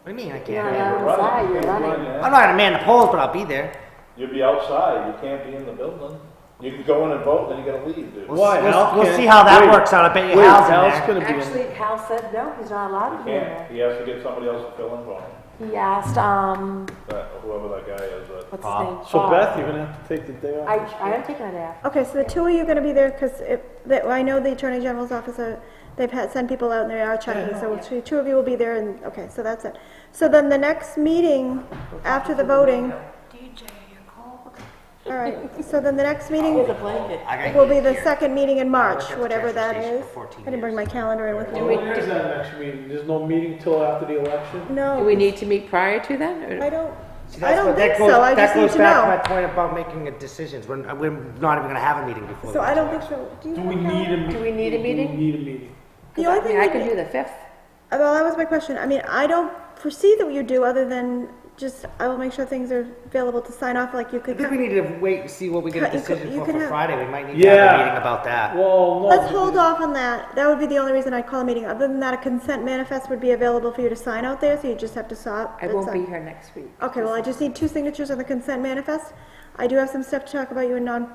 do you mean I You're can't? not allowed outside, you're running. I'm not gonna man the polls, but I'll be there. You'll be outside, you can't be in the building. You can go in and vote, then you gotta leave, dude. Why? Hal We'll can't- see how that wait, works out. I bet you Wait, Hal's in Hal's there. gonna be in. Actually, Hal said no, he's not allowed to be in Can't, there. he has to get somebody else to fill in for him, He asked, whoever that guy is, what's Bob. his name? So Bob. Beth, you're gonna have to take the day off. I am taking a day off. Okay, so the two of you are gonna be there, because I know the Attorney General's office, they've sent people out and they are checking, so two of you will be there, and, okay, so that's it. So then the next meeting, after the voting, all right, so then the next meeting With a blanket. I gotta will get be the here. second meeting in March, worked at the whatever that transfer station is. for 14 I didn't bring years. my calendar in with me. When is that next meeting? There's no meeting till after the election? No. Do we need to meet prior to then? or- I don't, See, I that's don't what- think that goes- so, I just need to That goes back to my know. point about making decisions. We're not even gonna have a meeting before. So the I don't next think so. Do you Do have we a need a calendar? meeting? Do we need a meeting? Do we need a meeting? The only I mean, thing I we can need- do the 5th. Well, that was my question. I mean, I don't foresee that you do, other than just, I will make sure things are available to sign off, like you I could. think we need to wait and see what we get a You could- decision you for could have- Friday. We might need to have a Yeah. meeting about that. Well, no. Let's hold off on that. That would be the only reason I'd call a meeting. Other than that, a consent manifest would be available for you to sign out there, so you just have to sign. I won't be here next week. Okay, well, I just need 2 signatures on the consent manifest. I do have some stuff to talk about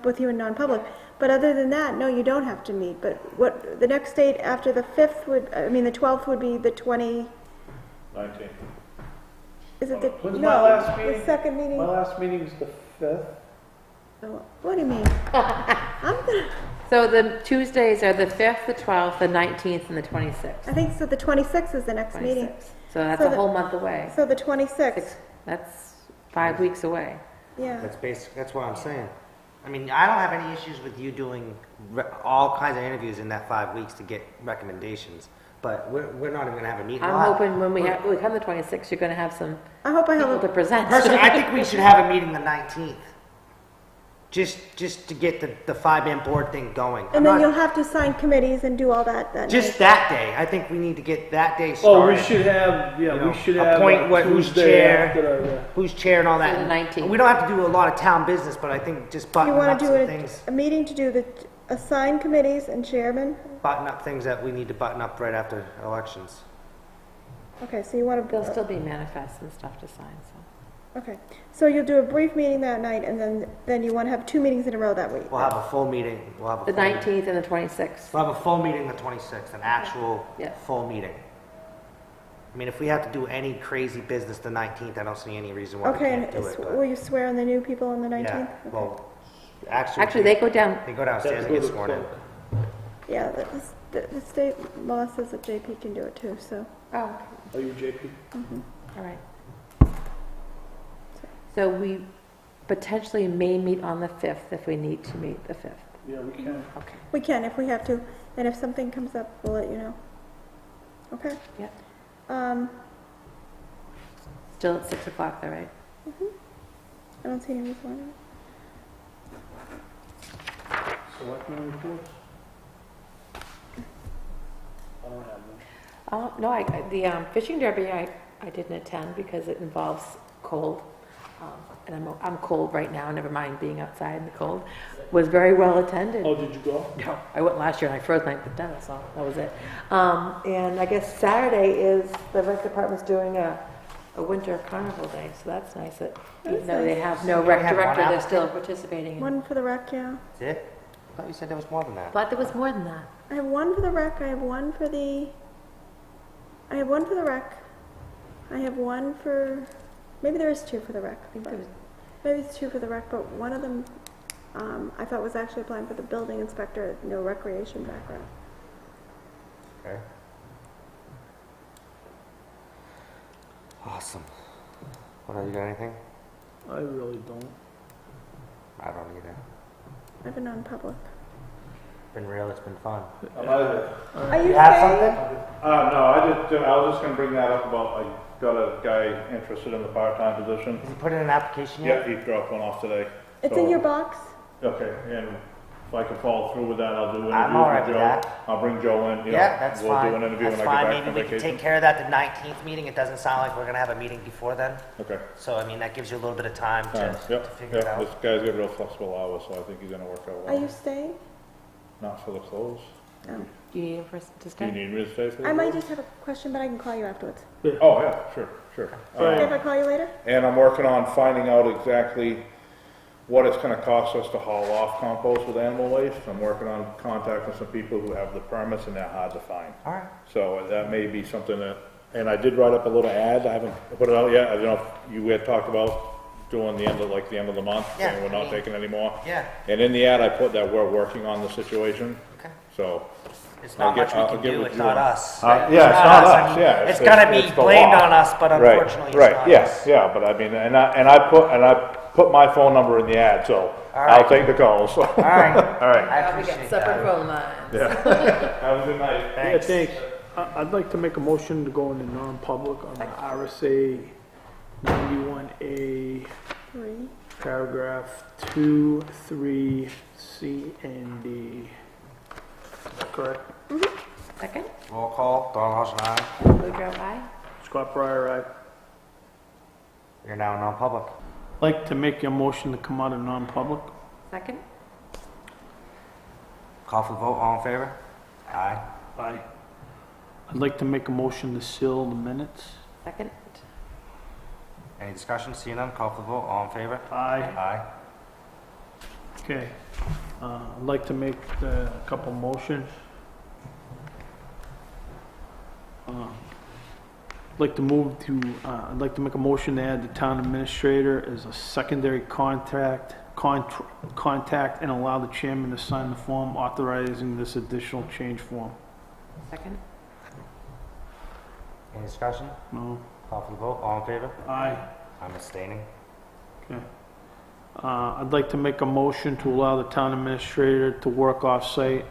with you in non-public, but other than that, no, you don't have to meet. But the next date after the 5th the 12th would be the 19th. is it the, When's no, my last the meeting? second meeting? My last meeting is the 5th. Oh, what do you mean? I'm gonna, So the Tuesdays are the 5th, the 12th, the 19th, and the 26th. I think so, the 26th is the next meeting. 26th. So that's So a the- whole month away. So the 26th, That's 5 weeks away. yeah. That's basic. That's what I'm saying. I mean, I don't have any issues with you doing all kinds of interviews in that 5 weeks to get recommendations. But we're not even gonna have a meeting. I'm We'll have- hoping when we come the 26th, you're gonna have some I hope I people have to a, present. Personally, I think we should have a meeting the 19th. Just to get the 5-man board thing going. I'm and then not- you'll have to sign committees and do all that just night. that day. I think we need to get that day Oh, started. we should have, You yeah, know, we should have appoint who's Tuesday chair. after the, Who's chair and all that. So the 19th. We don't have to do a lot of town business, but I think just You button wanna up do some it, things. a meeting to do assign committees and chairman? Button up things that we need to button up right after elections. Okay, so you wanna, There'll still be manifests and stuff to sign, so. Okay, so you'll do a brief meeting that night, and then you want to have 2 meetings in a row that week? We'll have a full meeting, The 19th and the 26th. We'll have a full meeting the 26th, an actual Yeah. full meeting. I mean, if we have to do any crazy business the 19th, I don't see any reason why we Okay, can't and do it. will you swear on the new people on the 19th? Yeah, Okay. well, actually. Actually, they go down, They go downstairs and get sworn in. Yeah, the state law says that JP can do it too, so. oh, Are you JP? all right. So we potentially may meet on the 5th if we need to meet the 5th. Yeah, we can. Okay. We can if we have to, and if something comes up, we'll let you know. Okay? Yep. I Still at 6 o'clock though, right? don't see any reason why not. Selectmen reports? I don't have them. No, the fishing derby I didn't attend because it involves cold. And I'm cold right now, never mind being outside in the cold. Was very well attended. Oh, did you go? No, I went last year and I froze my foot down, so that was it. And I guess Saturday is, the rec department's doing a winter carnival day, so that's nice that even though they have no rec We have one director, they're still applicant? participating. One for the rec, yeah. That's it? I thought you said there was more than that. But there was more than that. I have one for the rec, I have one for the rec. I have one for, maybe there is 2 for the rec. I think there was, Maybe it's 2 for the rec, but one of them, I thought was actually applying for the building inspector, no recreation background. Okay. Awesome. What, you got anything? I really don't. I don't either. I've been on public. Been real, it's been fun. Are you You have okay? something? No, I was just gonna bring that up about, I got a guy interested in the part-time position. Has he put in an application Yeah, yet? he dropped one off today. It's So- in your box? Okay, and if I can follow through with that, I'll do interviews I'm all right with with Joe. that. I'll bring Joe in, you know. Yeah, that's We'll fine. do an interview That's when I fine. get back from Maybe we can vacation. take care of that the 19th meeting. It doesn't sound like we're gonna have a meeting before then. Okay. So, I mean, that gives you a little bit of time to Yep, figure it yep, out. this guy's got real flexible hours, so I think he's gonna work out Are you well. staying? Not for the clothes. Oh. do you need him for us to Do you stay? need me to stay for the I might clothes? just have a question, but I can call you afterwards. Oh, yeah, sure. Okay, if I call you later? And I'm working on finding out exactly what it's gonna cost us to haul off compost with animal waste. I'm working on contacting some people who have the permits, and they're hard to find. All right. So that may be something that, and I did write up a little ad, I haven't put it out yet, I don't know if you had talked about doing the end of the month, Yeah, saying we're I not mean- taking any more. Yeah, And in the ad, I put that we're working on the situation, okay. so. It's not much we can do, it's not us. Yeah, it's not us, I mean, yeah. It's gonna be it's the blamed law. on us, but Right, unfortunately, it's right, not yeah, us. yeah, but I mean, and I put my phone number in the ad, so All I'll right. take the calls. All right. All right, I We got appreciate separate that. phone lines. yeah. Have a good night. Yeah, thanks. I'd like to make a motion to go into non-public on the RSA 91A, 3. paragraph 2, 3, C, and D. Is that correct? Second, Roll call, Don Ross and I. Woodrow, aye. Scott Pryor, aye. You're now non-public. I'd like to make a motion to come out of non-public. Second, Call for the vote, all in favor? Aye. Aye. I'd like to make a motion to seal the minutes. second, Any discussion? Seeing none, call for the vote, all in favor? Aye. Aye. Okay. I'd like to make a couple motions. I'd like to I'd like to make a motion to add the town administrator as a secondary contact and allow the chairman to sign the form authorizing this additional change form. second, Any discussion? No? Call for the vote, all in favor? Aye. I'm abstaining. Okay. I'd like to make a motion to allow the town administrator to work off-site.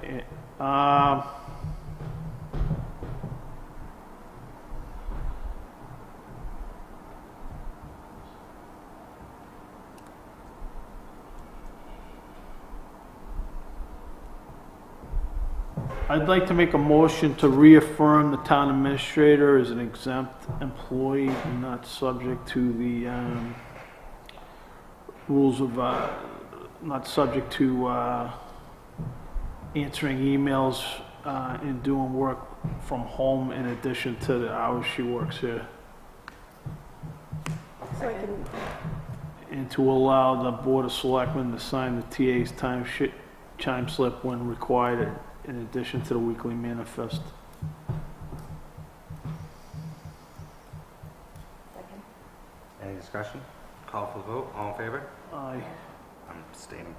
I'd like to make a motion to reaffirm the town administrator as an exempt employee and not subject to the rules of, not subject to answering emails and doing work from home in addition to the hours she works here. so I can, And to allow the Board of Selectmen to sign the TA's time slip when required, in addition to the weekly manifest. Any discussion? Call for the vote, all in favor? Aye. I'm abstaining.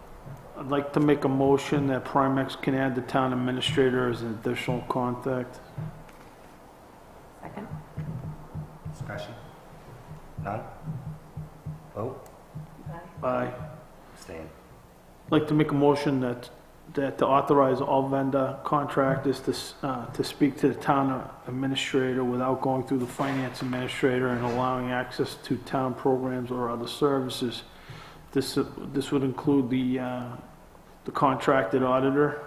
I'd like to make a motion that Primex can add the town administrator as an additional contact. Second? Discussion? None? Vote? Aye. Abstain. I'd like to make a motion that to authorize all vendor contractors to speak to the town administrator without going through the finance administrator and allowing access to town programs or other services. This would include the contracted auditor,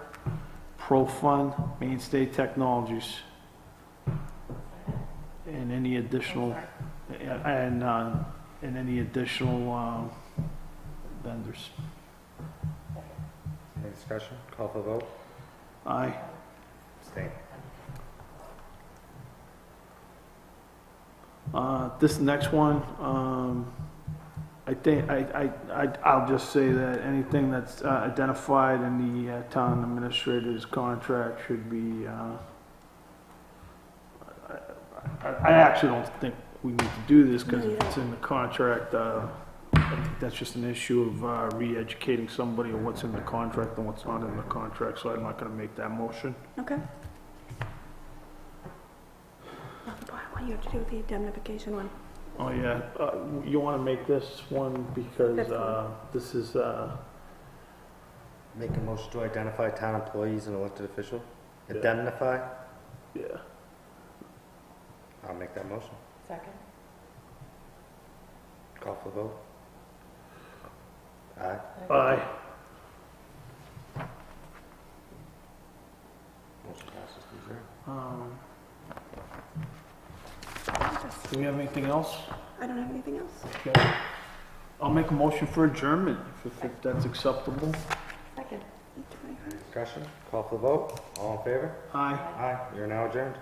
Pro Fund, Mainstay Technologies, and any additional vendors. Any discussion? Call for the vote? Aye. Abstain. This next one, I think, I'll just say that anything that's identified in the town administrator's contract should be, I actually don't think we need to do this because if it's in the contract, I think that's just an issue of re-educating somebody on what's in the contract and what's not in the contract, so I'm not gonna make that motion. okay. What you have to do with the indemnification one? Oh, yeah, you wanna make this one because, That's fine. this is, Make a motion to identify town employees and elected official? Yeah. Indemnify? yeah. I'll make that motion. Second? Call for the vote? Aye. Aye. Motion passes 3-0. Do we have anything else? I don't have anything else. Okay. I'll make a motion for adjournment, if that's acceptable. Second. Any discussion? Call for the vote? All in favor? Aye. Aye. You're now adjourned.